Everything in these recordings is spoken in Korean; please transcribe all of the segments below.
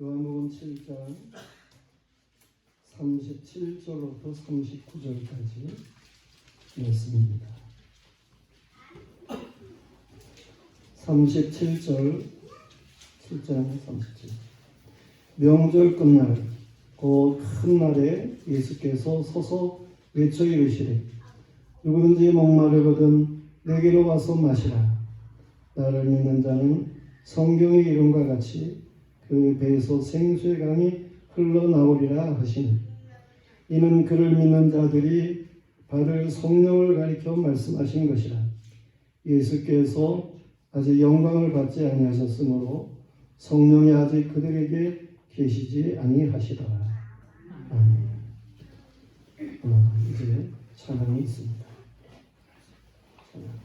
요한복음 7장 37절부터 39절까지 말씀입니다. 37절 7장 37절 명절 끝날 곧 큰 날에 예수께서 서서 외쳐 이르시되 누구든지 목마르거든 내게로 와서 마시라. 나를 믿는 자는 성경의 이름과 같이 그 배에서 생수의 강이 흘러나오리라 하시니 이는 그를 믿는 자들이 받을 성령을 가리켜 말씀하신 것이라. 예수께서 아직 영광을 받지 아니하셨으므로 성령이 아직 그들에게 계시지 아니하시더라. 아멘. 이제 찬양이 있습니다. 찬양입니다.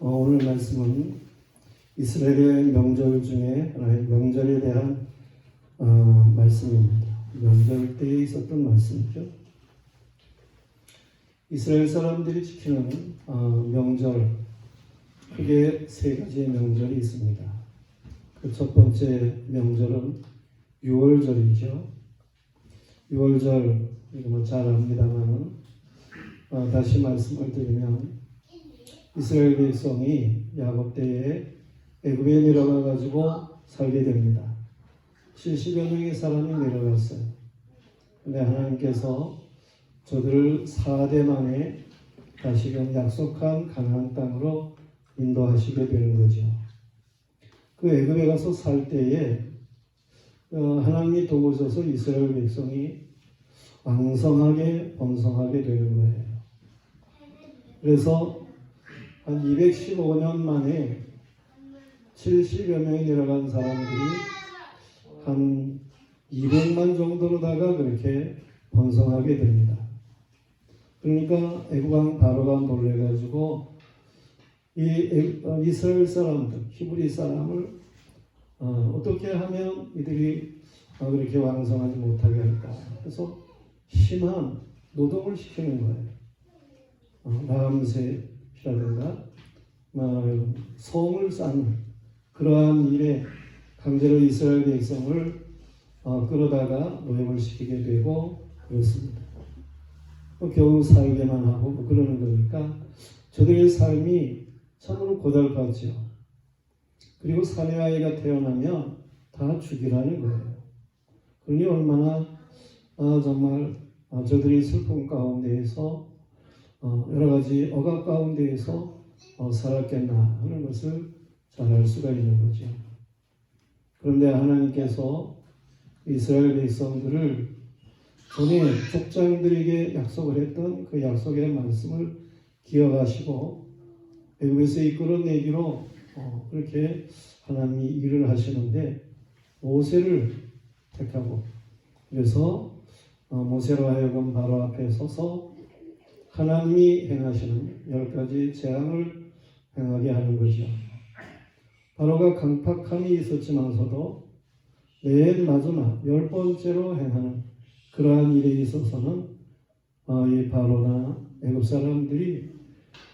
오늘 말씀은 이스라엘의 명절 중에 하나의 명절에 대한 말씀입니다. 명절 때에 있었던 말씀이죠. 이스라엘 사람들이 지키는 명절, 크게 세 가지의 명절이 있습니다. 그 첫 번째 명절은 유월절이죠. 유월절, 이거 뭐 잘 압니다만은 다시 말씀을 드리면 이스라엘 백성이 야곱 때에 애굽에 내려가 가지고 살게 됩니다. 70여 명의 사람이 내려갔어요. 근데 하나님께서 저들을 4대 만에 다시금 약속한 가나안 땅으로 인도하시게 되는 거죠. 그 애굽에 가서 살 때에 하나님이 도우셔서 이스라엘 백성이 왕성하게 번성하게 되는 거예요. 그래서 한 215년 만에 70여 명이 내려간 사람들이 한 200만 정도로다가 그렇게 번성하게 됩니다. 그러니까 애국왕 바로가 놀래가지고 이스라엘 사람들, 히브리 사람을 어떻게 하면 이들이 그렇게 왕성하지 못하게 할까? 그래서 심한 노동을 시키는 거예요. 라암셋이라든가 성을 쌓는 그러한 일에 강제로 이스라엘 백성을 끌어다가 노역을 시키게 되고 그렇습니다. 겨우 살게만 하고 그러는 거니까 저들의 삶이 참으로 고달팠죠. 그리고 사내 아이가 태어나면 다 죽이라는 거예요. 그러니 얼마나 정말 저들이 슬픔 가운데에서 여러 가지 억압 가운데에서 살았겠나 하는 것을 잘 알 수가 있는 거죠. 그런데 하나님께서 이스라엘 백성들을 전에 족장들에게 약속을 했던 그 약속의 말씀을 기억하시고 애굽에서 이끌어내기로 그렇게 하나님이 일을 하시는데 모세를 택하고 그래서 모세로 하여금 바로 앞에 서서 하나님이 행하시는 10가지 재앙을 행하게 하는 거죠. 바로가 강팍함이 있었지만서도 맨 마지막 10번째로 행하는 그러한 일에 있어서는 이 바로나 애굽 사람들이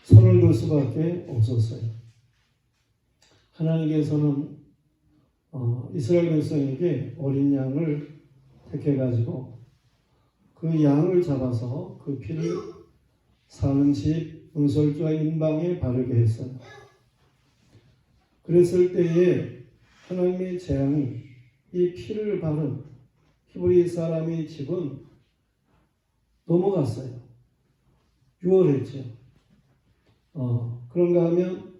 손을 들 수밖에 없었어요. 하나님께서는 이스라엘 백성에게 어린 양을 택해가지고 그 양을 잡아서 그 피를 사는 집 은솔주와 인방에 바르게 했어요. 그랬을 때에 하나님의 재앙이 이 피를 바른 히브리 사람의 집은 넘어갔어요. 유월했죠. 그런가 하면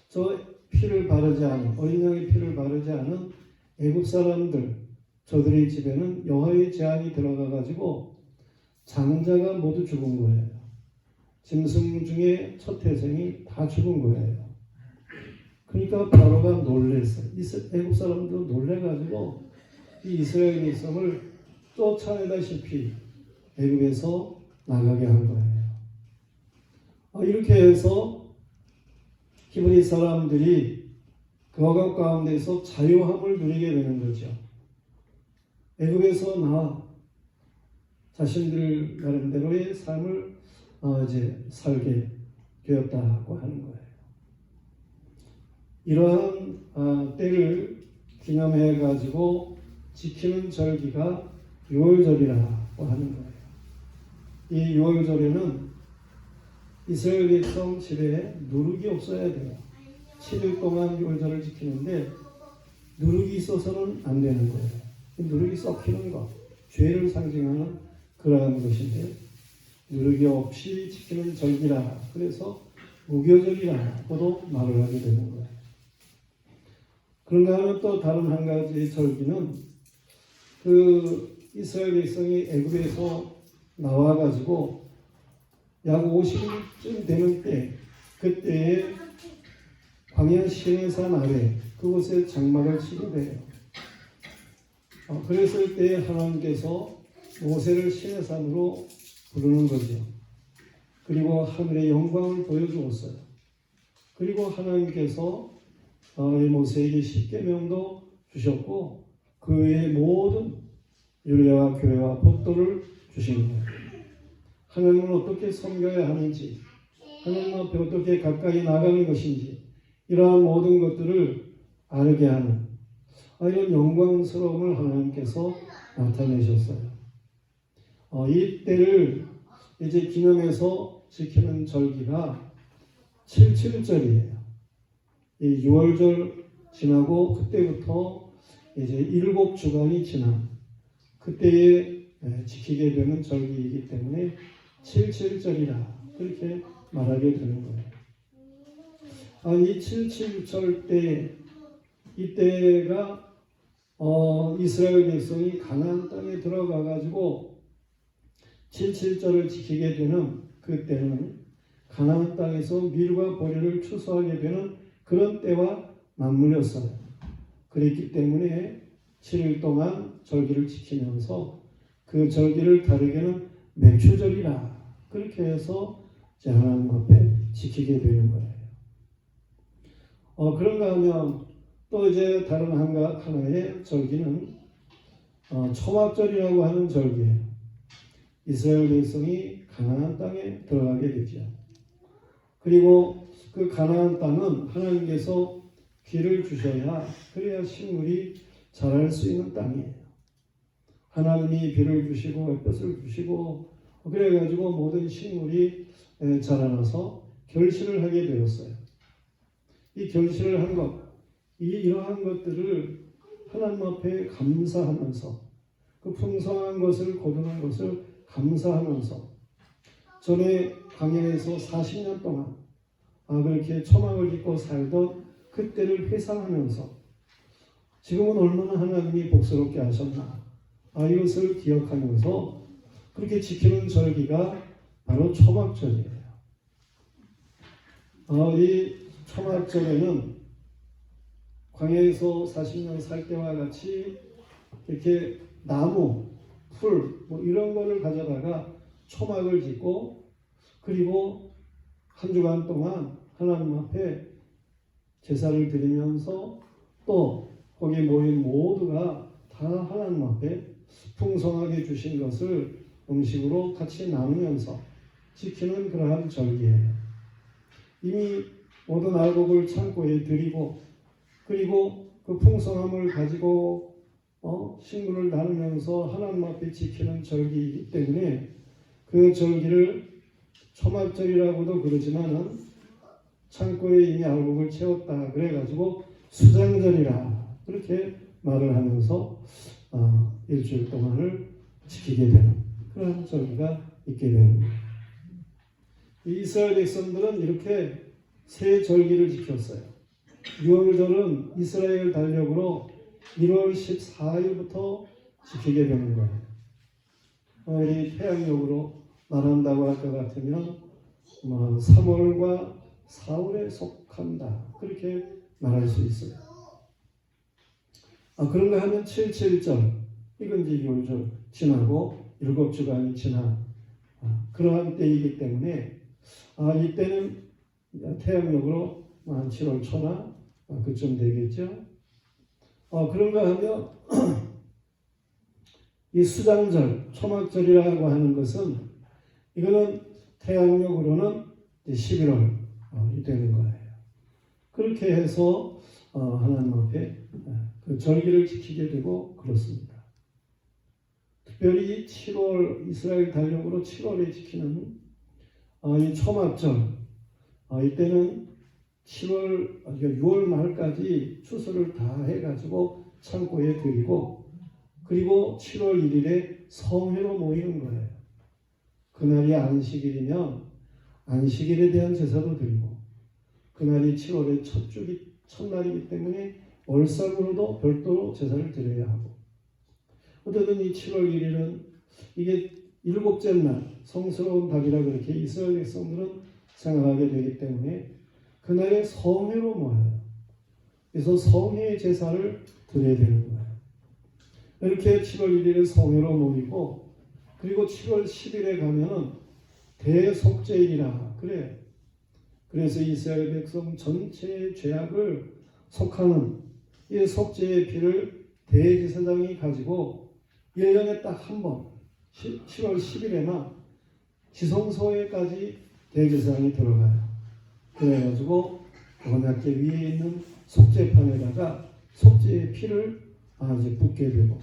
저 피를 바르지 않은 어린 양의 피를 바르지 않은 애굽 사람들 저들의 집에는 여호와의 재앙이 들어가 가지고 장자가 모두 죽은 거예요. 짐승 중에 첫 태생이 다 죽은 거예요. 그러니까 바로가 놀랬어요. 애굽 사람도 놀래가지고 이 이스라엘 백성을 쫓아내다시피 애굽에서 나가게 한 거예요. 이렇게 해서 히브리 사람들이 그 억압 가운데서 자유함을 누리게 되는 거죠. 애굽에서 나와 자신들 나름대로의 삶을 이제 살게 되었다고 하는 거예요. 이러한 때를 기념해 가지고 지키는 절기가 유월절이라고 하는 거예요. 이 유월절에는 이스라엘 백성 집에 누룩이 없어야 돼요. 7일 동안 유월절을 지키는데 누룩이 있어서는 안 되는 거예요. 누룩이 썩히는 것, 죄를 상징하는 그러한 것인데 누룩이 없이 지키는 절기라 그래서 무교절이라고도 말을 하게 되는 거예요. 그런가 하면 또 다른 한 가지 절기는 그 이스라엘 백성이 애굽에서 나와가지고 약 50일쯤 되는 때 그때에 광야 시내산 아래 그곳에 장막을 치게 돼요. 그랬을 때 하나님께서 모세를 시내산으로 부르는 거죠. 그리고 하늘의 영광을 보여주었어요. 그리고 하나님께서 모세에게 십계명도 주셨고 그 외의 모든 율례와 교회와 법도를 주신 거예요. 하나님을 어떻게 섬겨야 하는지, 하나님 앞에 어떻게 가까이 나가는 것인지 이러한 모든 것들을 알게 하는 이런 영광스러움을 하나님께서 나타내셨어요. 이 때를 이제 기념해서 지키는 절기가 77절이에요. 이 6월절 지나고 그때부터 이제 7주간이 지난 그때에 지키게 되는 절기이기 때문에 77절이라 그렇게 말하게 되는 거예요. 이 77절 때 이때가 이스라엘 백성이 가나안 땅에 들어가 가지고 77절을 지키게 되는 그때는 가나안 땅에서 밀과 보리를 추수하게 되는 그런 때와 맞물렸어요. 그랬기 때문에 7일 동안 절기를 지키면서 그 절기를 다르게는 맥추절이라 그렇게 해서 이제 하나님 앞에 지키게 되는 거예요. 그런가 하면 또 이제 다른 하나의 절기는 초막절이라고 하는 절기예요. 이스라엘 백성이 가나안 땅에 들어가게 되죠. 그리고 그 가나안 땅은 하나님께서 비를 주셔야 그래야 식물이 자랄 수 있는 땅이에요. 하나님이 비를 주시고 햇볕을 주시고 그래가지고 모든 식물이 자라나서 결실을 하게 되었어요. 이 결실을 한 것, 이러한 것들을 하나님 앞에 감사하면서 그 풍성한 것을 거두는 것을 감사하면서 전에 광야에서 40년 동안 그렇게 초막을 짓고 살던 그때를 회상하면서 지금은 얼마나 하나님이 복스럽게 하셨나 이것을 기억하면서 그렇게 지키는 절기가 바로 초막절이에요. 이 초막절에는 광야에서 40년 살 때와 같이 이렇게 나무, 풀 이런 거를 가져다가 초막을 짓고 그리고 한 주간 동안 하나님 앞에 제사를 드리면서 또 거기에 모인 모두가 다 하나님 앞에 풍성하게 주신 것을 음식으로 같이 나누면서 지키는 그러한 절기예요. 이미 모든 알곡을 창고에 드리고 그리고 그 풍성함을 가지고 식물을 나누면서 하나님 앞에 지키는 절기이기 때문에 그 절기를 초막절이라고도 그러지만은 창고에 이미 알곡을 채웠다 그래가지고 수장절이라 그렇게 말을 하면서 일주일 동안을 지키게 되는 그런 절기가 있게 되는 거예요. 이스라엘 백성들은 이렇게 세 절기를 지켰어요. 6월절은 이스라엘 달력으로 1월 14일부터 지키게 되는 거예요. 이 태양력으로 말한다고 할 것 같으면 3월과 4월에 속한다 그렇게 말할 수 있어요. 그런가 하면 7.7절 이건 이제 6월절 지나고 7주간이 지난 그러한 때이기 때문에 이때는 태양력으로 한 7월 초나 그쯤 되겠죠. 그런가 하면 이 수장절, 초막절이라고 하는 것은 이거는 태양력으로는 11월이 되는 거예요. 그렇게 해서 하나님 앞에 그 절기를 지키게 되고 그렇습니다. 특별히 7월 이스라엘 달력으로 7월에 지키는 이 초막절 이때는 6월 말까지 추수를 다 해가지고 창고에 드리고 그리고 7월 1일에 성회로 모이는 거예요. 그날이 안식일이면 안식일에 대한 제사도 드리고 그날이 7월의 첫날이기 때문에 월삭으로도 별도로 제사를 드려야 하고 어쨌든 이 7월 1일은 이게 일곱째 날 성스러운 달이라 그렇게 이스라엘 백성들은 생각하게 되기 때문에 그날에 성회로 모여요. 그래서 성회의 제사를 드려야 되는 거예요. 이렇게 7월 1일에 성회로 모이고 그리고 7월 10일에 가면은 대속죄일이라 그래요. 그래서 이스라엘 백성 전체의 죄악을 속하는 이 속죄의 피를 대제사장이 가지고 1년에 딱 한 번 7월 10일에만 지성소에까지 대제사장이 들어가요. 그래가지고 언약궤 위에 있는 속죄판에다가 속죄의 피를 이제 붓게 되고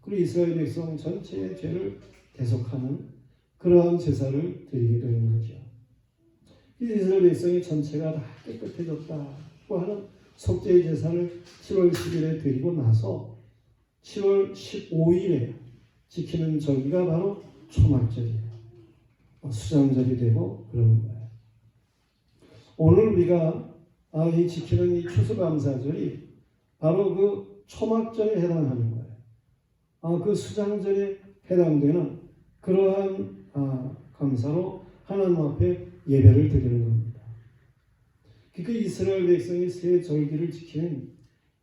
그리고 이스라엘 백성 전체의 죄를 대속하는 그러한 제사를 드리게 되는 거죠. 이스라엘 백성의 전체가 다 깨끗해졌다고 하는 속죄의 제사를 7월 10일에 드리고 나서 7월 15일에 지키는 절기가 바로 초막절이에요. 수장절이 되고 그러는 거예요. 오늘 우리가 이 지키는 이 추수감사절이 바로 그 초막절에 해당하는 거예요. 그 수장절에 해당되는 그러한 감사로 하나님 앞에 예배를 드리는 겁니다. 그 이스라엘 백성이 세 절기를 지키는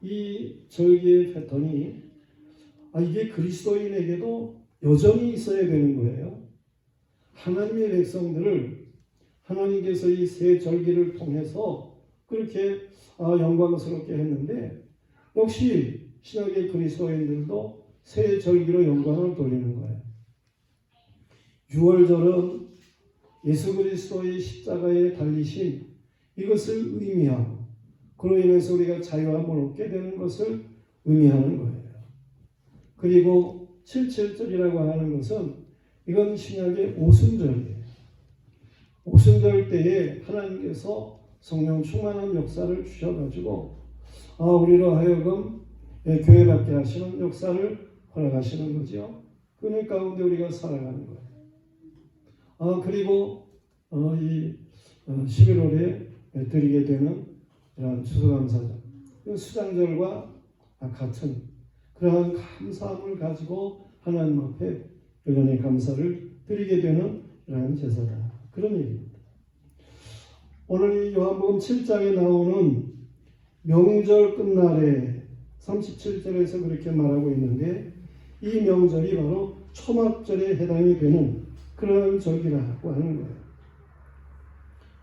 이 절기의 패턴이 이게 그리스도인에게도 여전히 있어야 되는 거예요. 하나님의 백성들을 하나님께서 이 새 절기를 통해서 그렇게 영광스럽게 했는데, 역시 신약의 그리스도인들도 새 절기로 영광을 돌리는 거예요. 유월절은 예수 그리스도의 십자가에 달리신 이것을 의미하고, 그로 인해서 우리가 자유함을 얻게 되는 것을 의미하는 거예요. 그리고 77절이라고 하는 것은 이건 신약의 오순절이에요. 오순절 때에 하나님께서 성령 충만한 역사를 주셔가지고 우리로 하여금 교회 받게 하시는 역사를 허락하시는 거죠. 그의 가운데 우리가 살아가는 거예요. 그리고 이 11월에 드리게 되는 이런 추수감사절, 수장절과 같은 그러한 감사함을 가지고 하나님 앞에 여전히 감사를 드리게 되는 이러한 제사다. 그런 얘기입니다. 오늘 이 요한복음 7장에 나오는 명절 끝날에 37절에서 그렇게 말하고 있는데, 이 명절이 바로 초막절에 해당이 되는 그런 절기라고 하는 거예요.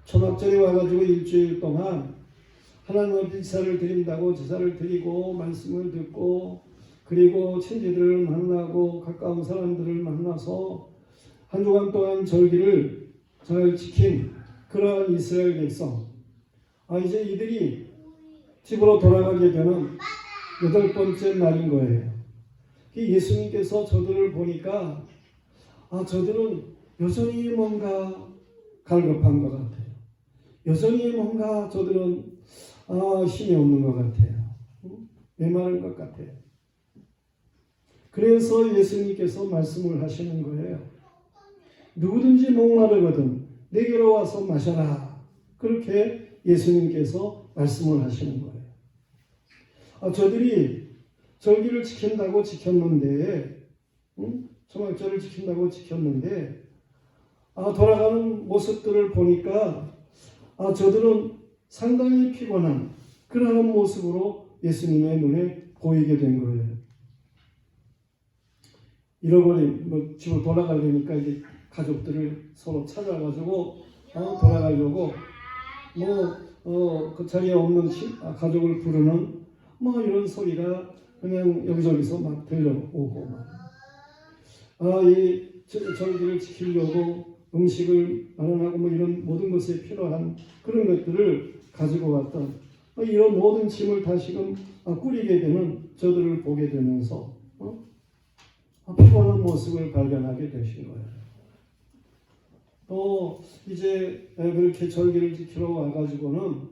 초막절에 와가지고 일주일 동안 하나님 앞에 제사를 드린다고 제사를 드리고 말씀을 듣고, 그리고 친지들을 만나고 가까운 사람들을 만나서 한 주간 동안 절기를 잘 지킨 그러한 이스라엘 백성, 이제 이들이 집으로 돌아가게 되는 8번째 날인 거예요. 예수님께서 저들을 보니까 저들은 여전히 뭔가 갈급한 것 같아요. 여전히 뭔가 저들은 힘이 없는 것 같아요. 메마른 것 같아요. 그래서 예수님께서 말씀을 하시는 거예요. 누구든지 목마르거든 내게로 와서 마셔라. 그렇게 예수님께서 말씀을 하시는 거예요. 저들이 절기를 지킨다고 지켰는데, 초막절을 지킨다고 지켰는데, 돌아가는 모습들을 보니까 저들은 상당히 피곤한 그러한 모습으로 예수님의 눈에 보이게 된 거예요. 잃어버린 집으로 돌아가려니까 이제 가족들을 서로 찾아가지고 돌아가려고 그 자리에 없는 가족을 부르는 이런 소리가 그냥 여기저기서 막 들려오고 이 절기를 지키려고 음식을 마련하고 이런 모든 것에 필요한 그런 것들을 가지고 왔던 이런 모든 짐을 다시금 꾸리게 되는 저들을 보게 되면서 피곤한 모습을 발견하게 되신 거예요. 또 이제 그렇게 절기를 지키러 와가지고는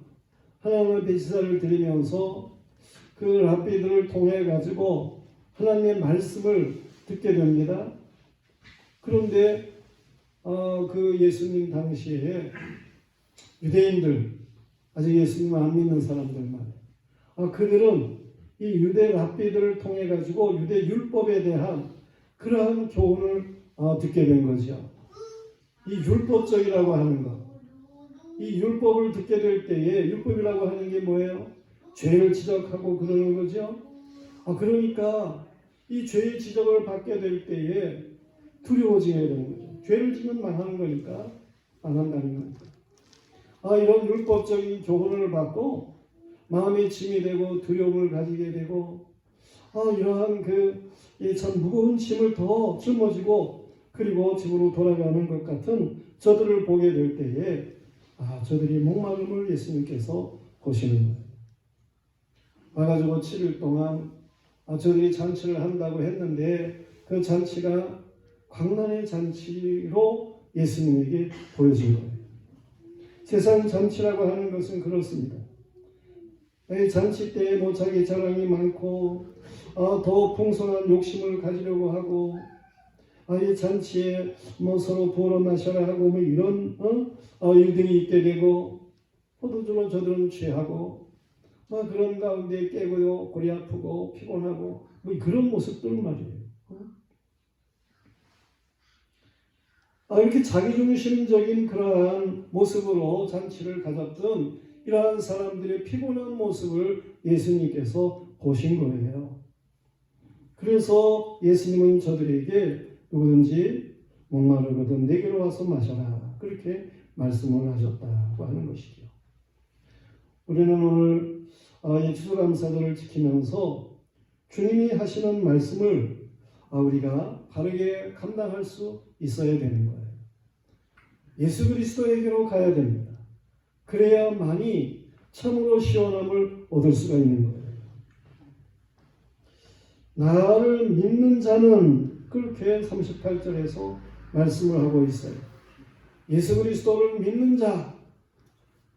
하나님의 제사를 드리면서 그 랍비들을 통해 가지고 하나님의 말씀을 듣게 됩니다. 그런데 그 예수님 당시에 유대인들, 아직 예수님을 안 믿는 사람들만, 그들은 이 유대 랍비들을 통해 가지고 유대 율법에 대한 그러한 교훈을 듣게 된 거죠. 이 율법적이라고 하는 것, 이 율법을 듣게 될 때에, 율법이라고 하는 게 뭐예요? 죄를 지적하고 그러는 거죠. 그러니까 이 죄의 지적을 받게 될 때에 두려워지게 되는 거죠. 죄를 지면 망하는 거니까, 망한다는 거니까. 이런 율법적인 교훈을 받고 마음이 짐이 되고 두려움을 가지게 되고, 이러한 참 무거운 짐을 더 짊어지고 그리고 집으로 돌아가는 것 같은 저들을 보게 될 때에 저들이 목마름을 예수님께서 보시는 거예요. 와가지고 7일 동안 저들이 잔치를 한다고 했는데, 그 잔치가 광란의 잔치로 예수님에게 보여진 거예요. 세상 잔치라고 하는 것은 그렇습니다. 잔치 때에 자기 자랑이 많고 더 풍성한 욕심을 가지려고 하고, 이 잔치에 서로 부어 마셔라 하고 이런 일들이 있게 되고, 포도주로 저들은 취하고 그런 가운데 깨고요, 골이 아프고 피곤하고 그런 모습들 말이에요. 이렇게 자기중심적인 그러한 모습으로 잔치를 가졌던 이러한 사람들의 피곤한 모습을 예수님께서 보신 거예요. 그래서 예수님은 저들에게 누구든지 목마르거든 내게로 와서 마셔라. 그렇게 말씀을 하셨다고 하는 것이죠. 우리는 오늘 이 추수감사절을 지키면서 주님이 하시는 말씀을 우리가 바르게 감당할 수 있어야 되는 거예요. 예수 그리스도에게로 가야 됩니다. 그래야만이 참으로 시원함을 얻을 수가 있는 거예요. 나를 믿는 자는 그렇게 38절에서 말씀을 하고 있어요. 예수 그리스도를 믿는 자,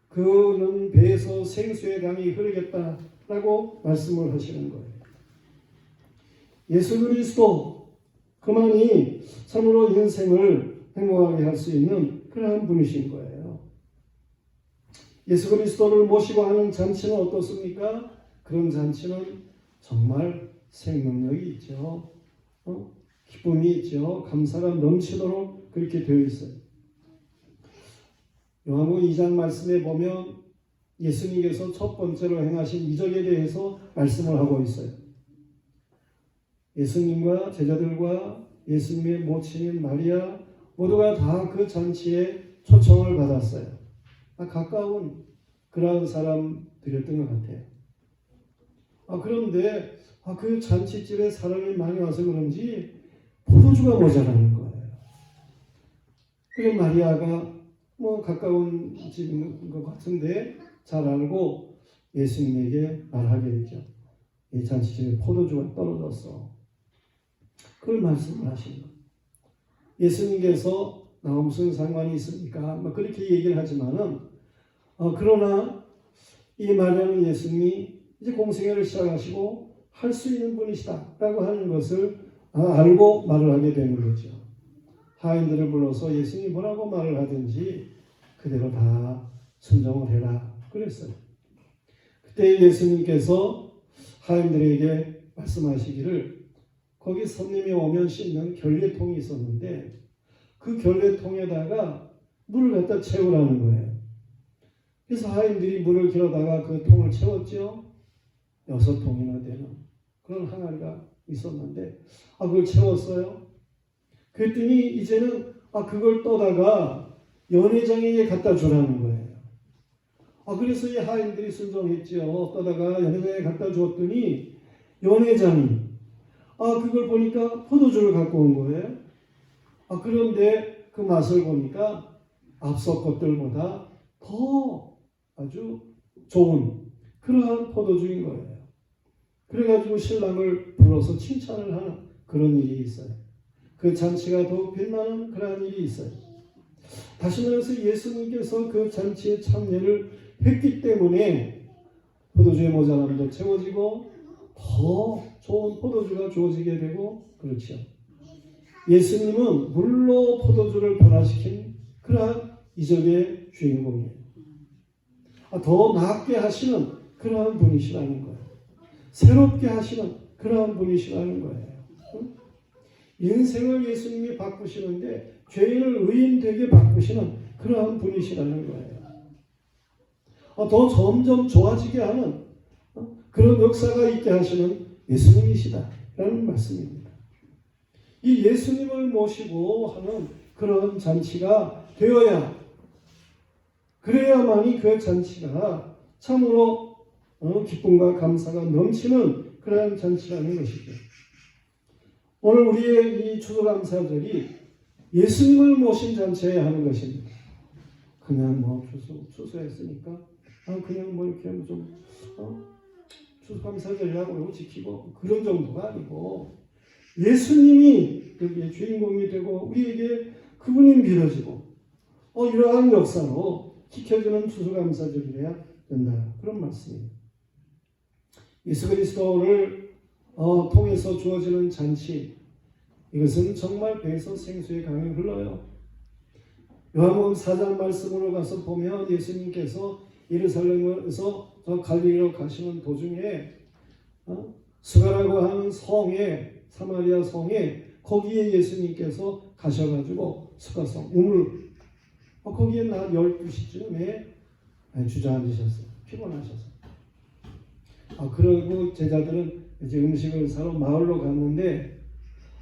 그는 배에서 생수의 강이 흐르겠다라고 말씀을 하시는 거예요. 예수 그리스도, 그만이 참으로 인생을 행복하게 할 수 있는 그러한 분이신 거예요. 예수 그리스도를 모시고 하는 잔치는 어떻습니까? 그런 잔치는 정말 생명력이 있죠. 기쁨이 있죠. 감사가 넘치도록 그렇게 되어 있어요. 요한복음 2장 말씀에 보면 예수님께서 첫 번째로 행하신 이적에 대해서 말씀을 하고 있어요. 예수님과 제자들과 예수님의 모친인 마리아 모두가 다 그 잔치에 초청을 받았어요. 가까운 그런 사람들이었던 것 같아요. 그런데 그 잔치집에 사람이 많이 와서 그런지 포도주가 모자라는 거예요. 그래 마리아가 가까운 집인 것 같은데 잘 알고 예수님에게 말하게 되죠. 이 잔치집에 포도주가 떨어졌어. 그걸 말씀을 하신 거예요. 예수님께서 나와 무슨 상관이 있습니까? 그렇게 얘기를 하지만은 그러나 이 마리아는 예수님이 이제 공생애를 시작하시고 할 수 있는 분이시다 라고 하는 것을 알고 말을 하게 되는 거죠. 하인들을 불러서 예수님이 뭐라고 말을 하든지 그대로 다 순종을 해라 그랬어요. 그때 예수님께서 하인들에게 말씀하시기를 거기 손님이 오면 씻는 결례통이 있었는데 그 결례통에다가 물을 갖다 채우라는 거예요. 그래서 하인들이 물을 길어다가 그 통을 채웠죠. 6통이나 되는 그런 항아리가 있었는데 그걸 채웠어요. 그랬더니 이제는 그걸 떠다가 연회장에게 갖다 주라는 거예요. 그래서 이 하인들이 순종했죠. 떠다가 연회장에 갖다 주었더니 연회장이 그걸 보니까 포도주를 갖고 온 거예요. 그런데 그 맛을 보니까 앞서 것들보다 더 아주 좋은 그러한 포도주인 거예요. 그래가지고 신랑을 불러서 칭찬을 하는 그런 일이 있어요. 그 잔치가 더욱 빛나는 그러한 일이 있어요. 다시 말해서 예수님께서 그 잔치에 참여를 했기 때문에 포도주의 모자람도 채워지고 더 좋은 포도주가 주어지게 되고 그렇죠. 예수님은 물로 포도주를 변화시킨 그러한 이적의 주인공이에요. 더 나았게 하시는 그러한 분이시라는 거예요. 새롭게 하시는 그러한 분이시라는 거예요. 인생을 예수님이 바꾸시는데 죄인을 의인되게 바꾸시는 그러한 분이시라는 거예요. 더 점점 좋아지게 하는 그런 역사가 있게 하시는 예수님이시다라는 말씀입니다. 이 예수님을 모시고 하는 그런 잔치가 되어야 그래야만이 그 잔치가 참으로 기쁨과 감사가 넘치는 그러한 잔치라는 것이죠. 오늘 우리의 이 추수감사절이 예수님을 모신 잔치에 하는 것입니다. 그냥 추수했으니까 그냥 이렇게 좀 추수감사절이라고 그러고 지키고 그런 정도가 아니고 예수님이 여기에 주인공이 되고 우리에게 그분이 믿어지고 이러한 역사로 지켜지는 추수감사절이어야 된다. 그런 말씀입니다. 예수 그리스도를 통해서 주어지는 잔치, 이것은 정말 배에서 생수의 강이 흘러요. 요한복음 4장 말씀으로 가서 보면 예수님께서 예루살렘에서 저 갈릴리로 가시는 도중에 수가라고 하는 성에, 사마리아 성에 거기에 예수님께서 가셔가지고 수가성 우물 거기에 낮 12시쯤에 주저앉으셨어요. 피곤하셔서. 그리고 제자들은 이제 음식을 사러 마을로 갔는데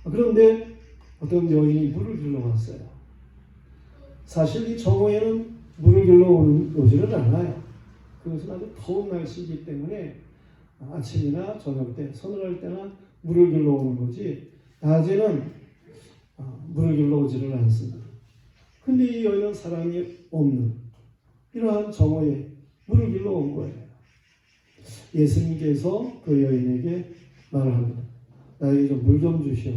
그런데 어떤 여인이 물을 길러 왔어요. 사실 이 정오에는 물을 길러 오지를 않아요. 그것은 아주 더운 날씨이기 때문에 아침이나 저녁 때, 서늘할 때나 물을 길러 오는 거지 낮에는 물을 길러 오지를 않습니다. 근데 이 여인은 사람이 없는 이러한 정오에 물을 길러 온 거예요. 예수님께서 그 여인에게 말을 합니다. 나에게 좀 물 좀 주시오.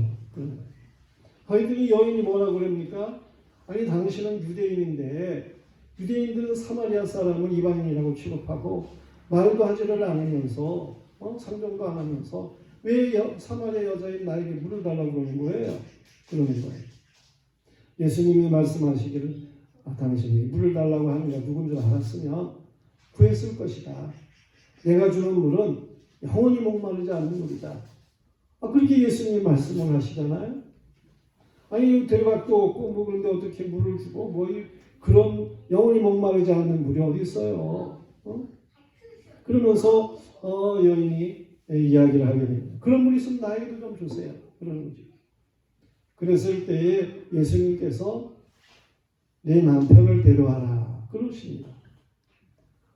그랬더니 여인이 뭐라고 그럽니까? 아니 당신은 유대인인데 유대인들은 사마리아 사람을 이방인이라고 취급하고 말도 하지를 않으면서 상종도 안 하면서 왜 사마리아 여자인 나에게 물을 달라고 그러는 거예요? 그러는 거예요. 예수님이 말씀하시기를 당신이 물을 달라고 하는 게 누군 줄 알았으면 구했을 것이다. 내가 주는 물은 영원히 목마르지 않는 물이다. 그렇게 예수님이 말씀을 하시잖아요. 아니 대박도 없고 뭐 그런데 어떻게 물을 주고 뭐 그런 영원히 목마르지 않는 물이 어디 있어요? 그러면서 여인이 이야기를 하게 됩니다. 그런 물 있으면 나에게도 좀 주세요. 그러는 거죠. 그랬을 때에 예수님께서 내 남편을 데려와라 그러십니다.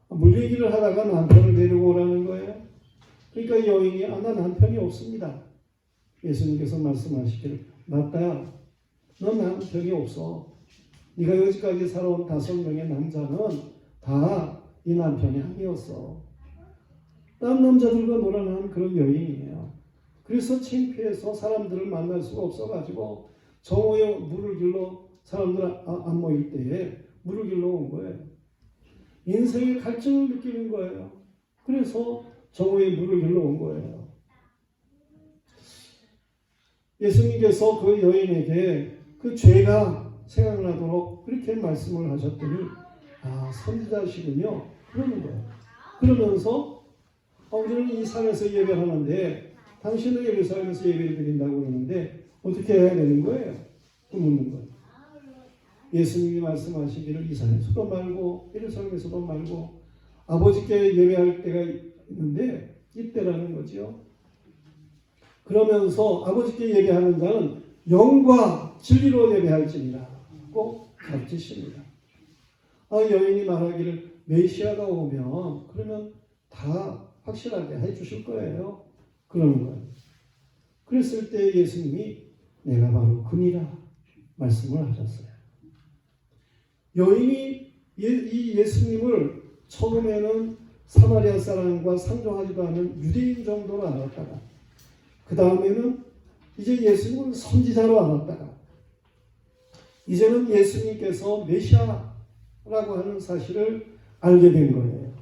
물 얘기를 하다가 남편을 데리고 오라는 거예요. 그러니까 여인이 나 남편이 없습니다. 예수님께서 말씀하시기를 맞다. 넌 남편이 없어. 네가 여기까지 살아온 5명의 남자는 다 네 남편이 아니었어. 다른 남자들과 놀아나는 그런 여인이에요. 그래서 창피해서 사람들을 만날 수가 없어가지고 정오에 물을 길러 사람들 안 모일 때에 물을 길러 온 거예요. 인생의 갈증을 느끼는 거예요. 그래서 정오에 물을 길러 온 거예요. 예수님께서 그 여인에게 그 죄가 생각나도록 그렇게 말씀을 하셨더니 선지자시군요. 그러는 거예요. 그러면서 우리는 이 산에서 예배하는데 당신은 예루살렘에서 예배를 드린다고 그러는데 어떻게 해야 되는 거예요? 또 묻는 거예요. 예수님이 말씀하시기를 이 산에서도 말고 예루살렘에서도 말고 아버지께 예배할 때가 있는데 이때라는 거죠. 그러면서 아버지께 예배하는 자는 영과 진리로 예배할지니라 꼭 가르치십니다. 여인이 말하기를 메시아가 오면 그러면 다 확실하게 해주실 거예요. 그러는 거예요. 그랬을 때 예수님이 내가 바로 그니라 말씀을 하셨어요. 여인이 이 예수님을 처음에는 사마리아 사람과 상종하지도 않은 유대인 정도로 알았다가 그 다음에는 이제 예수님을 선지자로 알았다가 이제는 예수님께서 메시아라고 하는 사실을 알게 된 거예요.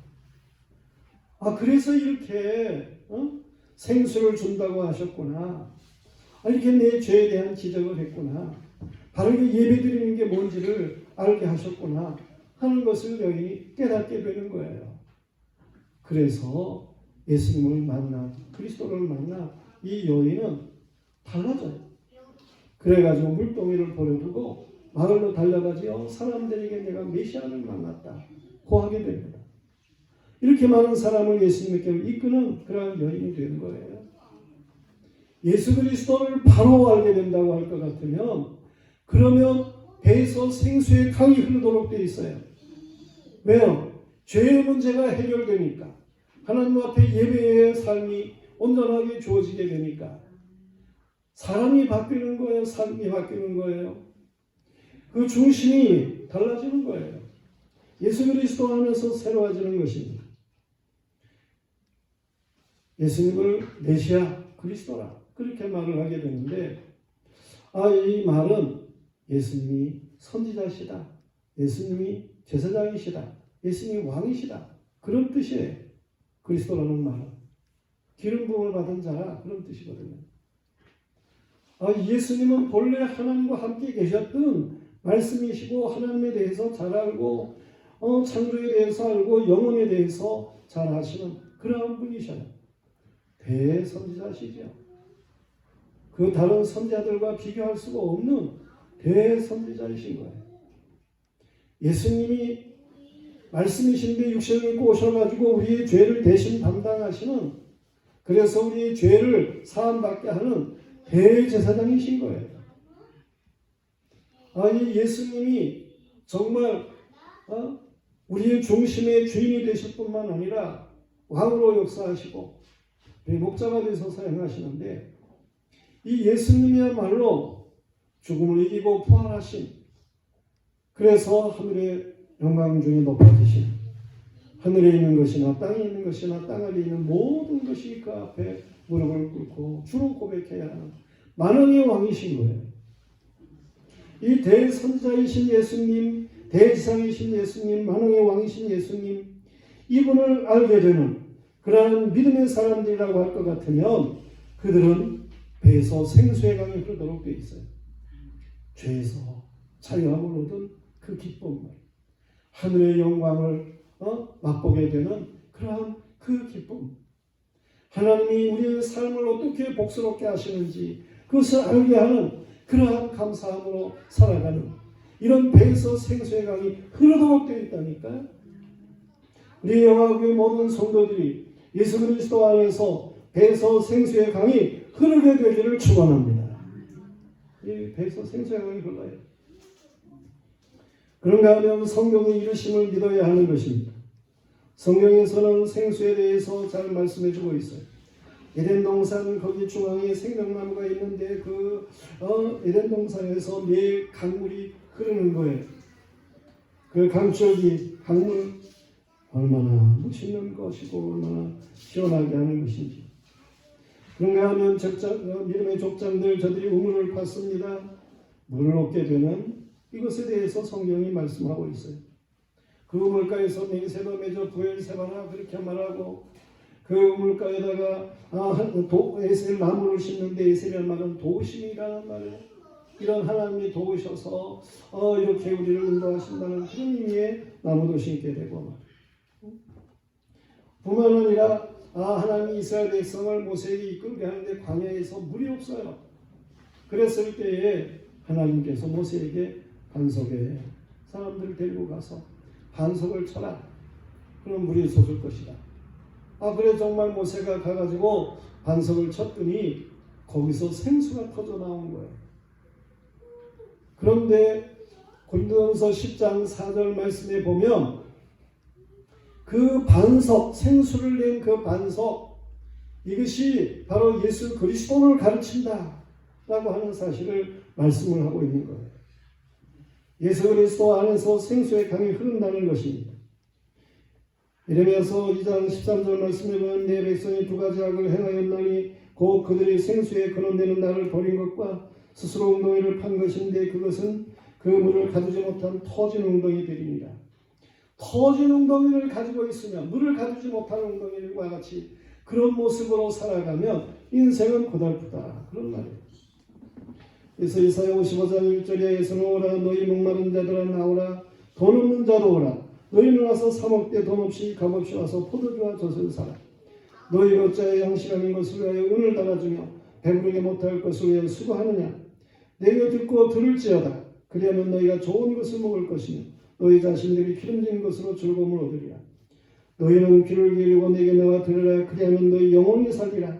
그래서 이렇게 생수를 준다고 하셨구나. 이렇게 내 죄에 대한 지적을 했구나. 바르게 예배드리는 게 뭔지를 알게 하셨구나 하는 것을 여인이 깨닫게 되는 거예요. 그래서 예수님을 만나 그리스도를 만나 이 여인은 달라져요. 그래가지고 물동이를 버려두고 마을로 달려가지고 사람들에게 내가 메시아를 만났다 고하게 됩니다. 이렇게 많은 사람을 예수님께로 이끄는 그러한 여인이 되는 거예요. 예수 그리스도를 바로 알게 된다고 할 것 같으면 그러면 배에서 생수의 강이 흐르도록 되어 있어요. 왜요? 죄의 문제가 해결되니까 하나님 앞에 예배의 삶이 온전하게 주어지게 되니까 사람이 바뀌는 거예요. 삶이 바뀌는 거예요. 그 중심이 달라지는 거예요. 예수 그리스도 안에서 새로워지는 것입니다. 예수님을 메시아 그리스도라 그렇게 말을 하게 되는데 이 말은 예수님이 선지자시다. 예수님이 제사장이시다. 예수님이 왕이시다. 그런 뜻이에요. 그리스도라는 말은. 기름 부음을 받은 자라 그런 뜻이거든요. 예수님은 본래 하나님과 함께 계셨던 말씀이시고 하나님에 대해서 잘 알고 창조에 대해서 알고 영혼에 대해서 잘 아시는 그러한 분이셔요. 대선지자시죠. 그 다른 선지자들과 비교할 수가 없는 대선지자이신 거예요. 예수님이 말씀이신데 육신을 입고 오셔가지고 우리의 죄를 대신 담당하시는 그래서 우리 죄를 사함받게 하는 대제사장이신 거예요. 아니 예수님이 정말 우리의 중심의 주인이 되실 뿐만 아니라 왕으로 역사하시고 목자가 되서 사용하시는데 이 예수님이야말로 죽음을 이기고 부활하신, 그래서 하늘의 영광 중에 높아지신, 하늘에 있는 것이나 땅에 있는 것이나 땅 아래 있는 모든 것이 그 앞에 무릎을 꿇고 주로 고백해야 하는 만왕의 왕이신 거예요. 이 대선지자이신 예수님, 대지상이신 예수님, 만왕의 왕이신 예수님, 이분을 알게 되는 그러한 믿음의 사람들이라고 할 것 같으면 그들은 배에서 생수의 강이 흐르도록 되어 있어요. 죄에서 자유함을 얻은 그 기쁨, 하늘의 영광을 맛보게 되는 그러한 그 기쁨, 하나님이 우리의 삶을 어떻게 복스럽게 하시는지 그것을 알게 하는 그러한 감사함으로 살아가는 이런 배에서 생수의 강이 흐르도록 되어 있다니까요. 우리 영화교회 모든 성도들이 예수 그리스도 안에서 배에서 생수의 강이 흐르게 되기를 축원합니다. 이 배에서 생수의 강이 흘러요. 그런가 하면 성경의 이르심을 믿어야 하는 것입니다. 성경에서는 생수에 대해서 잘 말씀해주고 있어요. 에덴 동산 거기 중앙에 생명나무가 있는데 그 에덴 동산에서 매일 강물이 흐르는 거예요. 그 강줄기 강물 얼마나 멋있는 것이고 얼마나 시원하게 하는 것인지. 그런가 하면 믿음의 족장들 저들이 우물을 팠습니다. 물을 얻게 되는 이것에 대해서 성경이 말씀하고 있어요. 그 우물가에서 맹세도 맺어 부엘세바나 그렇게 말하고 그 우물가에다가 에셀 나무를 심는데 에셀이라는 말은 도우심이라는 말이에요. 이런 하나님이 도우셔서 이렇게 우리를 인도하신다는 그런 의미의 나무도 심게 되고 말이에요. 뿐만 아니라 하나님이 이스라엘 백성을 모세에게 이끌게 하는데 광야에서 물이 없어요. 그랬을 때에 하나님께서 모세에게 반석에 사람들을 데리고 가서 반석을 쳐라. 그럼 물이 솟을 것이다. 그래 정말 모세가 가가지고 반석을 쳤더니 거기서 생수가 터져 나온 거예요. 그런데 고린도전서 10장 4절 말씀에 보면 그 반석, 생수를 낸 그 반석, 이것이 바로 예수 그리스도를 가르친다 라고 하는 사실을 말씀을 하고 있는 거예요. 예수 그리스도 안에서 생수의 강이 흐른다는 것입니다. 이러면서 2장 13절 말씀에 보면 내 백성이 두 가지 악을 행하였나니 곧 그들이 생수에 근원되는 나를 버린 것과 스스로 웅덩이를 판 것인데 그것은 그 물을 가두지 못한 터진 웅덩이들입니다. 터진 웅덩이를 가지고 있으면 물을 가두지 못한 웅덩이들과 같이 그런 모습으로 살아가면 인생은 고달프다. 그런 말이에요. 그래서 이사야 55장 1절에 에서는 오라 너희 목마른 자들아 나오라 돈 없는 자도 오라 너희는 와서 사 먹되 돈 없이 값없이 와서 포도주와 젖을 사라. 너희 어찌하여 양식 아닌 것을 위하여 은을 달아주며 배부르게 못할 것을 위하여 수고하느냐. 내가 듣고 들을지어다. 그리하면 너희가 좋은 것을 먹을 것이며 너희 자신들이 기름진 것으로 즐거움을 얻으리라. 너희는 귀를 기울이고 내게 나와 들으라. 그리하면 너희 영원히 살리라.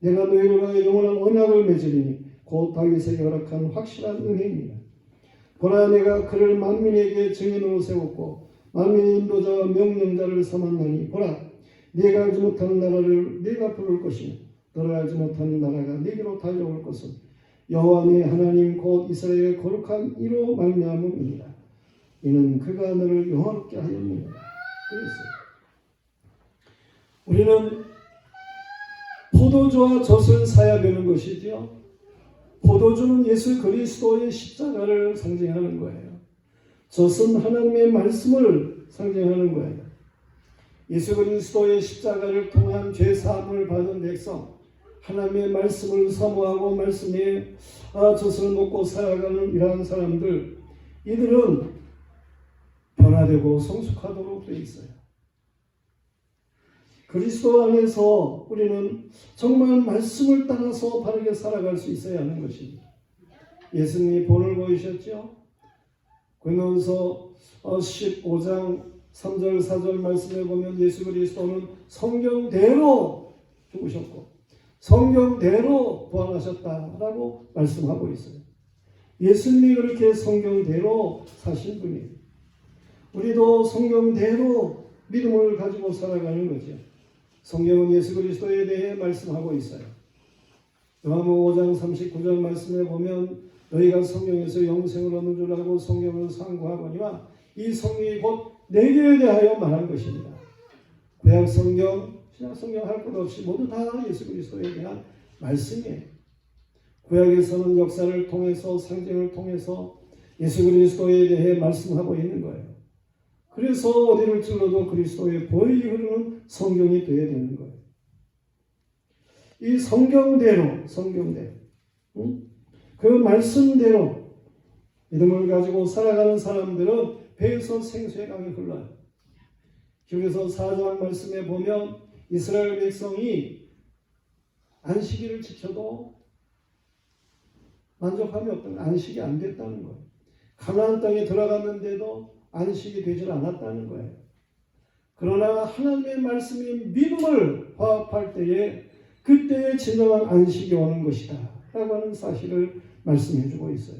내가 너희를 위하여 영원한 언약을 맺으리니 곧 다윗에게 허락한 확실한 은혜입니다. 보라 내가 그를 만민에게 증인으로 세웠고 만민의 인도자와 명령자를 삼았나니 보라 네가 알지 못하는 나라를 네가 부를 것이며 너를 알지 못하는 나라가 네게로 달려올 것은 여호와 네 하나님 곧 이스라엘의 거룩한 이로 말미암음이니라. 이는 그가 너를 영화롭게 하였느니라. 그랬어요. 우리는 포도주와 젖을 사야 되는 것이죠. 포도주는 예수 그리스도의 십자가를 상징하는 거예요. 젖은 하나님의 말씀을 상징하는 거예요. 예수 그리스도의 십자가를 통한 죄사함을 받은 백성, 하나님의 말씀을 사모하고 말씀의 젖을 먹고 살아가는 이러한 사람들, 이들은 변화되고 성숙하도록 되어 있어요. 그리스도 안에서 우리는 정말 말씀을 따라서 바르게 살아갈 수 있어야 하는 것입니다. 예수님이 본을 보이셨죠? 고린도전서 15장 3절 4절 말씀에 보면 예수 그리스도는 성경대로 죽으셨고 성경대로 부활하셨다라고 말씀하고 있어요. 예수님이 그렇게 성경대로 사신 분이에요. 우리도 성경대로 믿음을 가지고 살아가는 거죠. 성경은 예수 그리스도에 대해 말씀하고 있어요. 요한복음 5장 39절 말씀에 보면 너희가 성경에서 영생을 얻는 줄 알고 성경을 상고하거니와 이 성경이 곧 내게 대하여 말한 것입니다. 구약 성경, 신약 성경 할 것 없이 모두 다 예수 그리스도에 대한 말씀이에요. 구약에서는 역사를 통해서 상징을 통해서 예수 그리스도에 대해 말씀하고 있는 거예요. 그래서 어디를 찔러도 그리스도의 보혈이 흐르는 성경이 되어야 되는 거예요. 이 성경대로 그 말씀대로 믿음을 가지고 살아가는 사람들은 배에서 생수의 강이 흘러요. 히브리서 4장 말씀에 보면 이스라엘 백성이 안식일을 지켜도 만족함이 없던 안식이 안 됐다는 거예요. 가나안 땅에 들어갔는데도 안식이 되질 않았다는 거예요. 그러나 하나님의 말씀이 믿음을 화합할 때에 그때에 진정한 안식이 오는 것이다 라고 하는 사실을 말씀해 주고 있어요.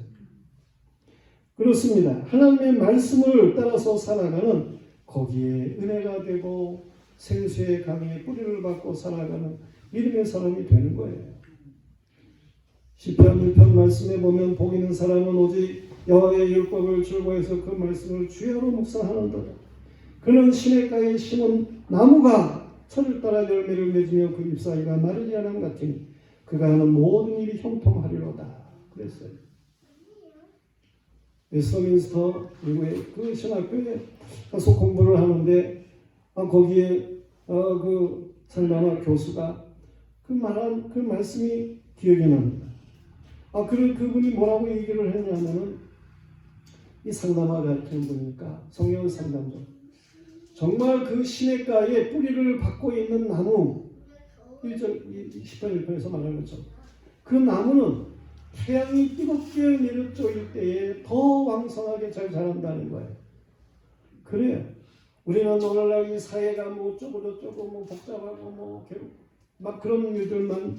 그렇습니다. 하나님의 말씀을 따라서 살아가는 거기에 은혜가 되고 생수의 강에 뿌리를 받고 살아가는 믿음의 사람이 되는 거예요. 시편 1편 말씀에 보면 복 있는 사람은 오직 여호와의 율법을 즐거워해서 그 말씀을 주야로 묵상하는도다. 그는 시냇가에 심은 나무가 철을 따라 열매를 맺으며 그 잎사귀가 마르지 않은 같으니 그가 하는 모든 일이 형통하리로다. 그랬어요. 웨스트민스터 미국의 그 신학교에 가서 공부를 하는데 거기에 그 상담학 교수가 그 말한 그 말씀이 기억이 납니다. 그분이 뭐라고 얘기를 했냐면은 이 상담학 같은 분이니까 성경 상담자 정말 그 시냇가에 뿌리를 받고 있는 나무 10편 1편에서 말하는 것처럼 그 나무는 태양이 뜨겁게 내려쬐을 때에 더 왕성하게 잘 자란다는 거예요. 그래요. 우리는 오늘날 이 사회가 뭐 어쩌고 뭐 복잡하고 뭐 막 그런 일들만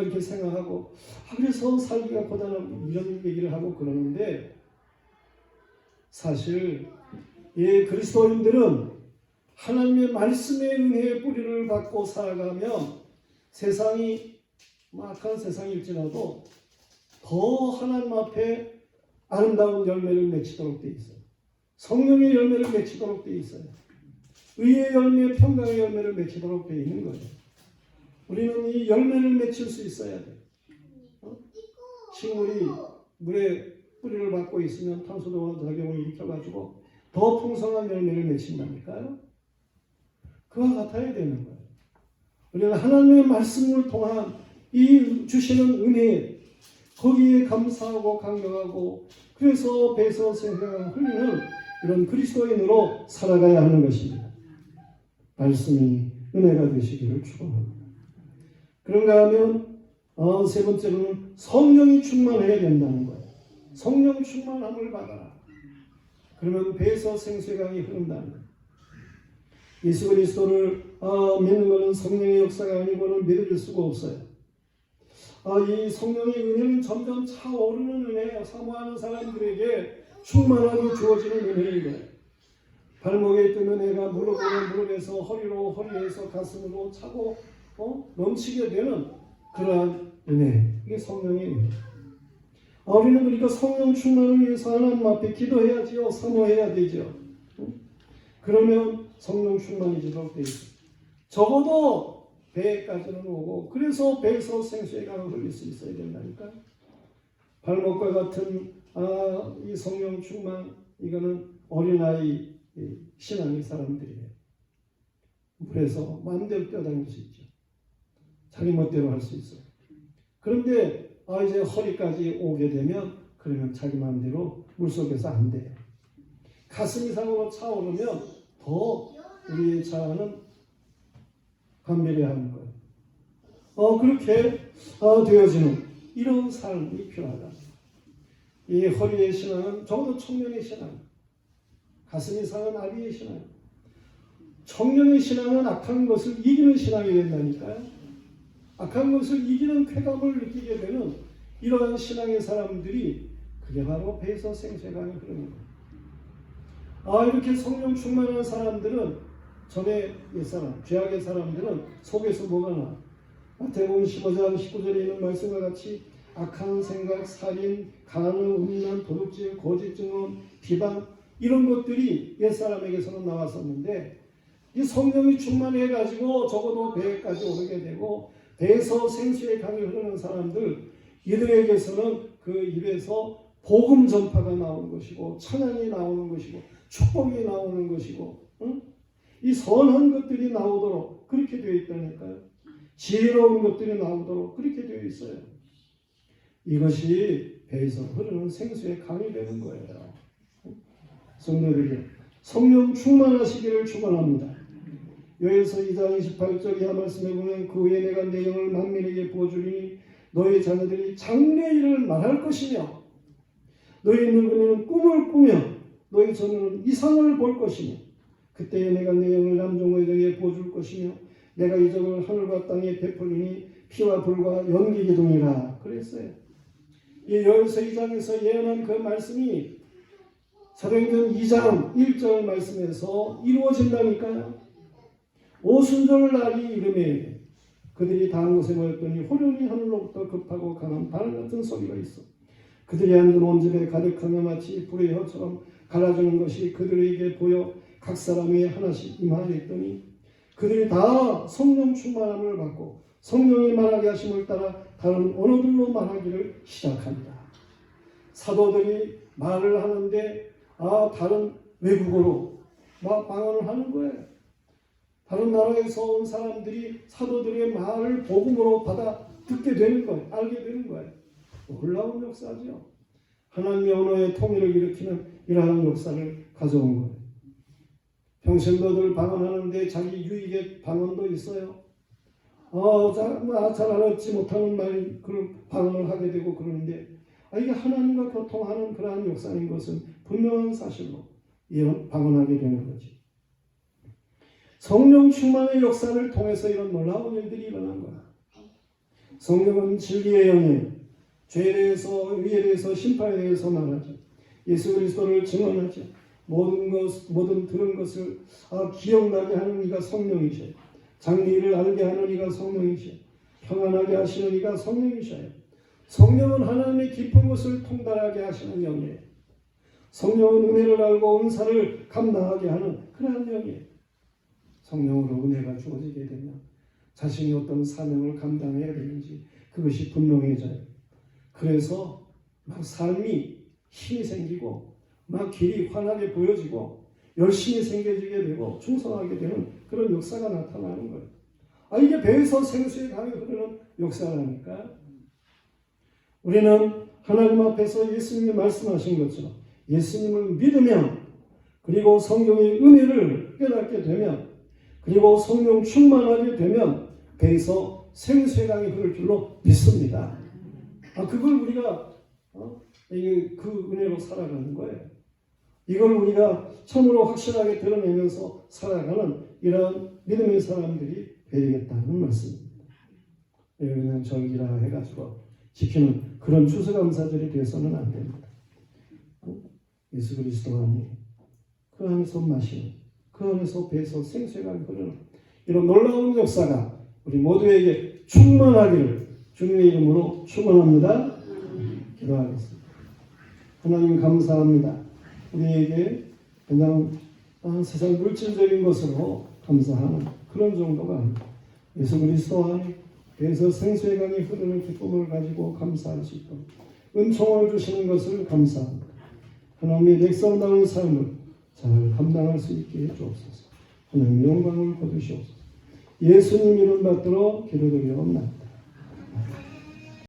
이렇게 생각하고 그래서 살기가 고단하고 이런 얘기를 하고 그러는데 사실 그리스도인들은 하나님의 말씀의 은혜의 뿌리를 받고 살아가면 세상이 악한 세상일지라도 더 하나님 앞에 아름다운 열매를 맺히도록 되어 있어요. 성령의 열매를 맺히도록 되어 있어요. 의의 열매, 평강의 열매를 맺히도록 되어 있는 거예요. 우리는 이 열매를 맺힐 수 있어야 돼요. 식물이 물에 뿌리를 받고 있으면 탄소도 작용을 일으켜가지고 더 풍성한 열매를 맺힌다니까요. 그와 같아야 되는 거예요. 우리는 하나님의 말씀을 통한 이 주시는 은혜 거기에 감사하고 강경하고 그래서 배에서 생생한 흘리는 이런 그리스도인으로 살아가야 하는 것입니다. 말씀이 은혜가 되시기를 축원합니다. 그런가 하면 세 번째로는 성령이 충만해야 된다는 거예요. 성령 충만함을 받아라. 그러면 배에서 생수의 강이 흐른다는 거예요. 예수 그리스도를 믿는 것은 성령의 역사가 아니고는 믿어질 수가 없어요. 이 성령의 은혜는 점점 차오르는 은혜예요. 사모하는 사람들에게 충만하게 주어지는 은혜이고요. 발목에 있던 은혜가 무릎에서 허리에서 가슴으로 차고 넘치게 되는 그러한 은혜. 이게 성령의 은혜. 우리는 그러니까 성령 충만을 위해서 하나님 앞에 기도해야지요. 사모해야 되죠. 그러면 성령 충만해지도록 되어 있어요. 적어도 배까지는 오고 그래서 배에서 생수의 강을 흘릴 수 있어야 된다니까요. 발목과 같은 이 성령 충만 이거는 어린아이 신앙의 사람들이에요. 물에서 마음대로 뛰어다닐 수 있죠. 자기 멋대로 할 수 있어요. 그런데 이제 허리까지 오게 되면 그러면 자기 마음대로 물속에서 안 돼요. 가슴 이상으로 차오르면 더 우리의 자아는 간별해야 하는 거예요. 그렇게 되어지는 이런 삶이 필요하다. 이 허리의 신앙은 적어도 청년의 신앙, 가슴 이상은 아비의 신앙, 청년의 신앙은 악한 것을 이기는 신앙이 된다니까요. 악한 것을 이기는 쾌감을 느끼게 되는 이러한 신앙의 사람들이 그게 바로 배에서 생수의 강이 흐르는 거예요. 이렇게 성령 충만한 사람들은 전에 옛사람, 죄악의 사람들은 속에서 뭐가 나? 마태복음 15장 19절에 있는 말씀과 같이 악한 생각, 살인, 간음, 음란, 도둑질, 거짓 증언, 비방 이런 것들이 옛사람에게서는 나왔었는데 이 성령이 충만해가지고 적어도 배에까지 오르게 되고 배에서 생수의 강이 흐르는 사람들 이들에게서는 그 입에서 복음 전파가 나오는 것이고 찬양이 나오는 것이고 축복이 나오는 것이고 이 선한 것들이 나오도록 그렇게 되어 있다니까요. 지혜로운 것들이 나오도록 그렇게 되어 있어요. 이것이 배에서 흐르는 생수의 강이 되는 거예요. 성도들이 성령 충만하시기를 축원합니다. 요엘서 2장 28절 이하 말씀에 보면 그 후에 내가 내 영을 만민에게 부어주리니 너희 자녀들이 장래 일을 말할 것이며 너희 늙은이는 꿈을 꾸며 너희 젊은이는 이상을 볼 것이며 그때에 내가 내 영을 남종에게 부어줄 것이며 내가 이 적을 하늘과 땅에 베풀리니 피와 불과 연기 기둥이라 그랬어요. 이 요엘서 2장에서 예언한 그 말씀이 사도행전 2장 1절 말씀에서 이루어진다니까요. 오순절 날이 이르매 그들이 다 한 곳에 모였더니 호련히 하늘로부터 급하고 강한 바람 같은 소리가 있어 그들이 앉은 온 집에 가득하며 마치 불의 혀처럼 갈라지는 것이 그들에게 보여 각 사람이 하나씩 임하였더니 그들이 다 성령 충만함을 받고 성령이 말하게 하심을 따라 다른 언어들로 말하기를 시작합니다. 사도들이 말을 하는데 다른 외국어로 막 방언을 하는 거예요. 다른 나라에서 온 사람들이 사도들의 말을 복음으로 받아 듣게 되는 거예요. 알게 되는 거예요. 놀라운 역사죠. 하나님의 언어의 통일을 일으키는 이러한 역사를 가져온 거예요. 평신도들 방언하는데 자기 유익의 방언도 있어요. 잘 알았지 못하는 말, 그런 방언을 하게 되고 그러는데 이게 하나님과 교통하는 그러한 역사인 것은 분명한 사실로 이런 방언하게 되는 거지. 성령 충만의 역사를 통해서 이런 놀라운 일들이 일어난 거야. 성령은 진리의 영이에요. 죄에 대해서, 의에 대해서, 심판에 대해서 말하죠. 예수 그리스도를 증언하죠. 모든 들은 것을 기억나게 하는 이가 성령이셔요. 장래일을 알게 하는 이가 성령이셔요. 평안하게 하시는 이가 성령이셔요. 성령은 하나님의 깊은 것을 통달하게 하시는 영이에요. 성령은 은혜를 알고 은사를 감당하게 하는 그러한 영이에요. 성령으로 은혜가 주어지게 되면 자신이 어떤 사명을 감당해야 되는지 그것이 분명해져요. 그래서 막 삶이 힘이 생기고 막 길이 환하게 보여지고 열심히 생겨지게 되고 충성하게 되는 그런 역사가 나타나는 거예요. 이게 배에서 생수의 강이 흐르는 역사라니까. 우리는 하나님 앞에서 예수님이 말씀하신 것처럼 예수님을 믿으면 그리고 성경의 은혜를 깨닫게 되면 그리고 성령 충만하게 되면 배에서 생수의 강이 흐를 줄로 믿습니다. 그걸 우리가 그 은혜로 살아가는 거예요. 이걸 우리가 참으로 확실하게 드러내면서 살아가는 이러한 믿음의 사람들이 되겠다는 말씀입니다. 그냥 절기라 해가지고 지키는 그런 추수감사절이 되어서는 안 됩니다. 예수 그리스도 안에 그 안에서 마시는 그 안에서 배에서 생수의 강이 흐르는 이런 놀라운 역사가 우리 모두에게 충만하기를 주님의 이름으로 축원합니다. 기도하겠습니다. 하나님 감사합니다. 우리에게 그냥 세상 물질적인 것으로 감사하는 그런 정도가 아닙니다. 예수 그리스도 안에 배에서 생수의 강이 흐르는 기쁨을 가지고 감사할 수 있도록 은총을 주시는 것을 감사합니다. 하나님의 백성다운 삶을 잘 감당할 수 있게 해주옵소서. 하나님의 영광을 거두시옵소서. 예수님 이름 받들어 기도드리옵나이다.